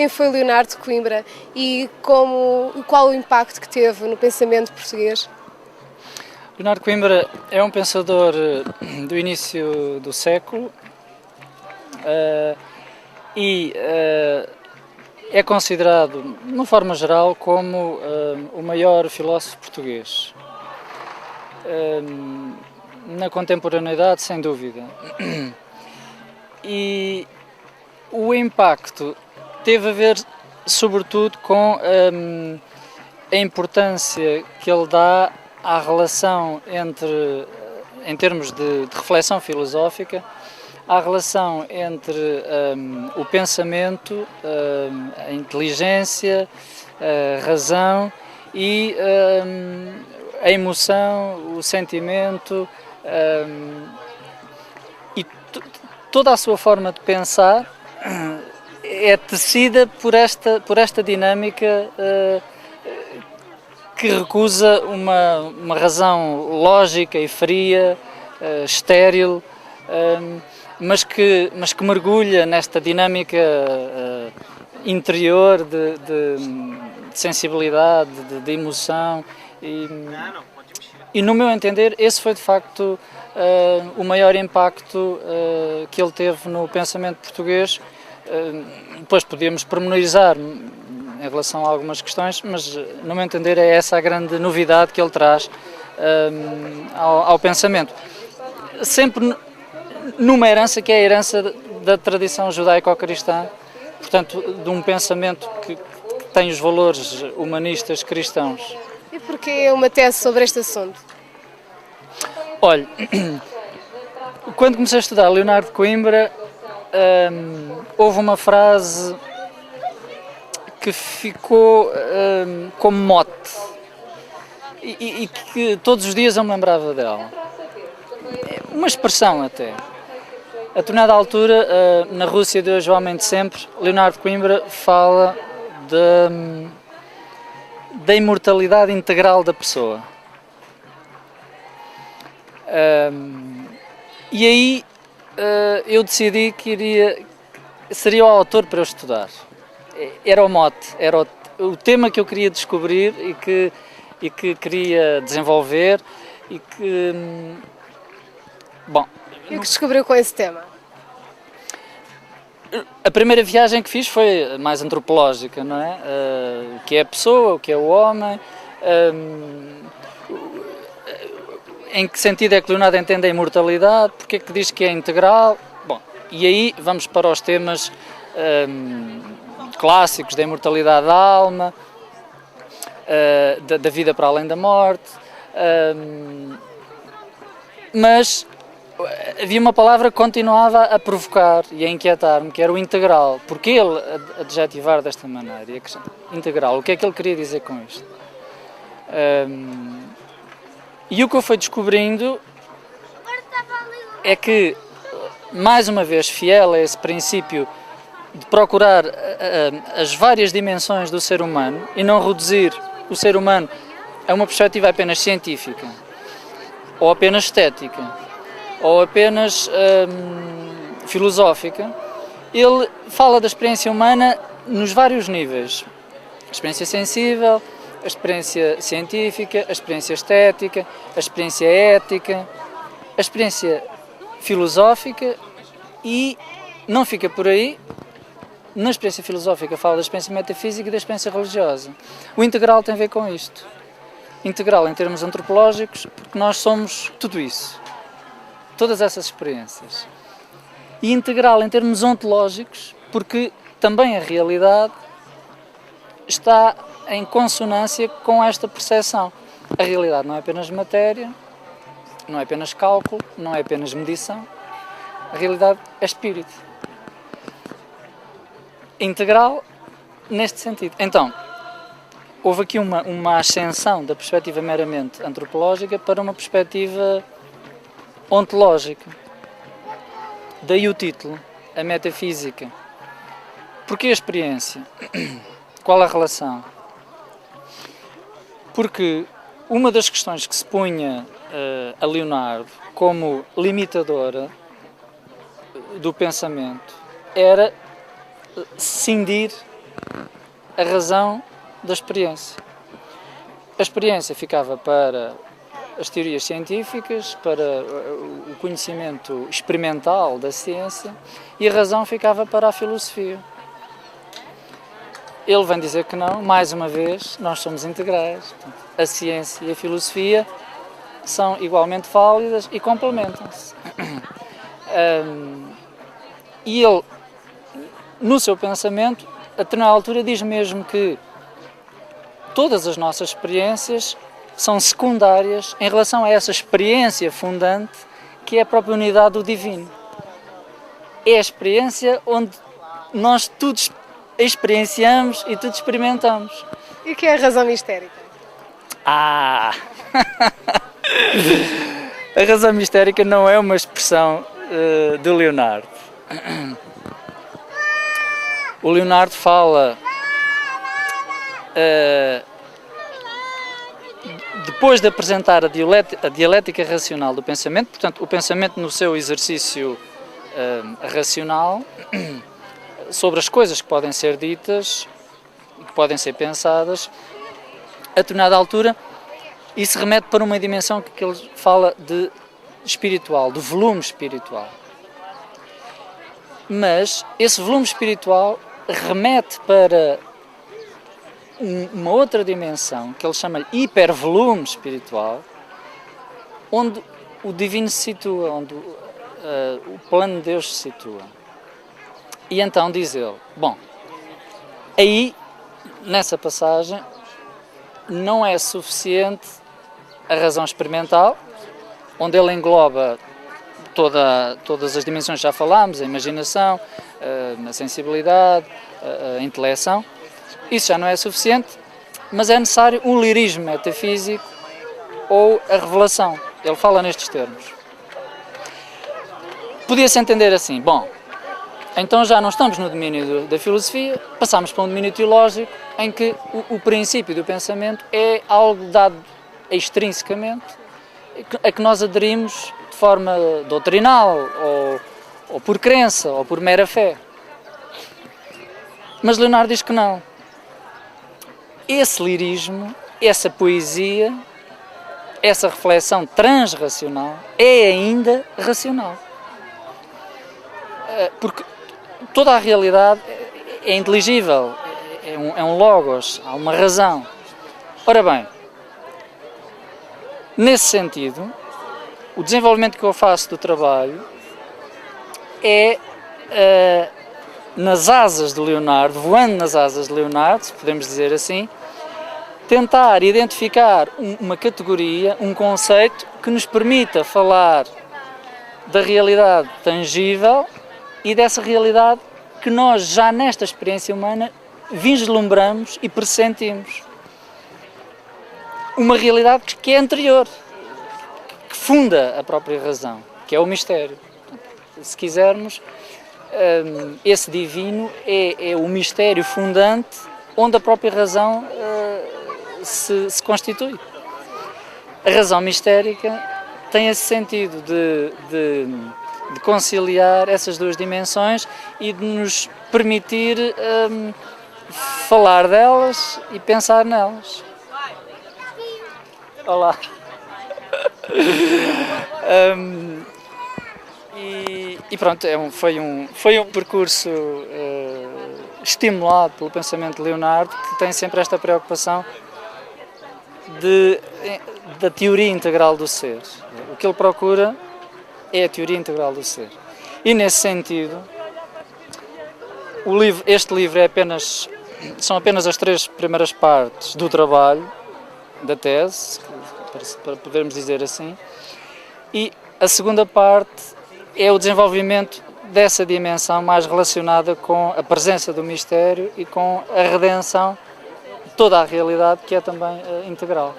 quem foi Leonardo de Coimbra e qual o impacto que teve no pensamento português? Leonardo de Coimbra é um pensador do início do século e é considerado, de uma forma geral, como o maior filósofo português. Na contemporaneidade, sem dúvida. E o impacto teve a ver, sobretudo, com a importância que ele dá à relação entre, em termos de reflexão filosófica, à relação entre o pensamento, a inteligência, a razão e a emoção, o sentimento e toda a sua forma de pensar é tecida por esta dinâmica que recusa uma razão lógica e fria, estéril, mas que mergulha nesta dinâmica interior de sensibilidade, de emoção e no meu entender esse foi de facto o maior impacto que ele teve no pensamento português. Depois podíamos pormenorizar em relação a algumas questões, mas no meu entender é essa a grande novidade que ele traz ao pensamento. Sempre numa herança que é a herança da tradição judaico-cristã, portanto, de um pensamento que tem os valores humanistas cristãos. E porquê uma tese sobre este assunto? Olha, quando comecei a estudar Leonardo de Coimbra, houve uma frase que ficou como mote e que todos os dias eu me lembrava dela. Uma expressão até. A determinada altura, na Rússia de hoje, o homem de sempre, Leonardo de Coimbra fala da imortalidade integral da pessoa. E aí eu decidi que seria o autor para eu estudar. Era o mote, era o tema que eu queria descobrir e que queria desenvolver e que... Bom... E o que descobriu com esse tema? A primeira viagem que fiz foi mais antropológica, não é? O que é a pessoa, o que é o homem, em que sentido é que Leonardo entende a imortalidade, porque é que diz que é integral. Bom, e aí vamos para os temas clássicos da imortalidade da alma, da vida para além da morte, mas havia uma palavra que continuava a provocar e a inquietar-me, que era o integral. Porquê ele adjetivar desta maneira? Integral, o que é que ele queria dizer com isto? E o que eu fui descobrindo é que, mais uma vez, fiel a esse princípio de procurar as várias dimensões do ser humano e não reduzir o ser humano a uma perspectiva apenas científica, ou apenas estética, ou apenas filosófica, ele fala da experiência humana nos vários níveis. A experiência sensível, a experiência científica, a experiência estética, a experiência ética, a experiência filosófica e não fica por aí. Na experiência filosófica fala da experiência metafísica e da experiência religiosa. O integral tem a ver com isto. Integral em termos antropológicos, porque nós somos tudo isso. Todas essas experiências. E integral em termos ontológicos, porque também a realidade está em consonância com esta percepção. A realidade não é apenas matéria, não é apenas cálculo, não é apenas medição. A realidade é espírito. Integral neste sentido. Então, houve aqui uma ascensão da perspectiva meramente antropológica para uma perspectiva ontológica. Daí o título, a metafísica. Porquê a experiência? Qual a relação? Porque uma das questões que se punha a Leonardo como limitadora do pensamento era cindir a razão da experiência. A experiência ficava para as teorias científicas, para o conhecimento experimental da ciência, e a razão ficava para a filosofia. Ele vem dizer que não, mais uma vez, nós somos integrais. A ciência e a filosofia são igualmente válidas e complementam-se. E ele, no seu pensamento, a determinada altura diz mesmo que todas as nossas experiências são secundárias em relação a essa experiência fundante que é a própria unidade do divino. É a experiência onde nós tudo experienciamos e tudo experimentamos. E o que é a razão mistérica? A razão mistérica não é uma expressão do Leonardo. O Leonardo fala, depois de apresentar a dialética racional do pensamento, portanto, o pensamento no seu exercício racional, sobre as coisas que podem ser ditas e que podem ser pensadas, a determinada altura, isso remete para uma dimensão que ele fala de espiritual, do volume espiritual. Mas esse volume espiritual remete para uma outra dimensão, que ele chama de hipervolume espiritual, onde o divino se situa, onde o plano de Deus se situa. E então diz ele, bom, aí, nessa passagem, não é suficiente a razão experimental, onde ele engloba todas as dimensões que já falámos, a imaginação, a sensibilidade, a intelecção. Isso já não é suficiente, mas é necessário um lirismo metafísico ou a revelação. Ele fala nestes termos. Podia-se entender assim, bom, então já não estamos no domínio da filosofia, passamos para um domínio teológico em que o princípio do pensamento é algo dado extrinsecamente, a que nós aderimos de forma doutrinal, ou por crença, ou por mera fé. Mas Leonardo diz que não. Esse lirismo, essa poesia, essa reflexão transracional é ainda racional. Porque toda a realidade é inteligível, é um logos, há uma razão. Ora bem, nesse sentido, o desenvolvimento que eu faço do trabalho é nas asas de Leonardo, voando nas asas de Leonardo, se podemos dizer assim, tentar identificar uma categoria, um conceito que nos permita falar da realidade tangível e dessa realidade que nós já nesta experiência humana vislumbramos e pressentimos. Uma realidade que é anterior, que funda a própria razão, que é o mistério. Se quisermos, esse divino é o mistério fundante onde a própria razão se constitui. A razão mistérica tem esse sentido de conciliar essas duas dimensões e de nos permitir falar delas e pensar nelas. Olá! E pronto, foi um percurso estimulado pelo pensamento de Leonardo, que tem sempre esta preocupação da teoria integral do ser. O que ele procura é a teoria integral do ser. E nesse sentido, este livro são apenas as 3 primeiras partes do trabalho, da tese, para podermos dizer assim, e a segunda parte é o desenvolvimento dessa dimensão mais relacionada com a presença do mistério e com a redenção de toda a realidade, que é também integral.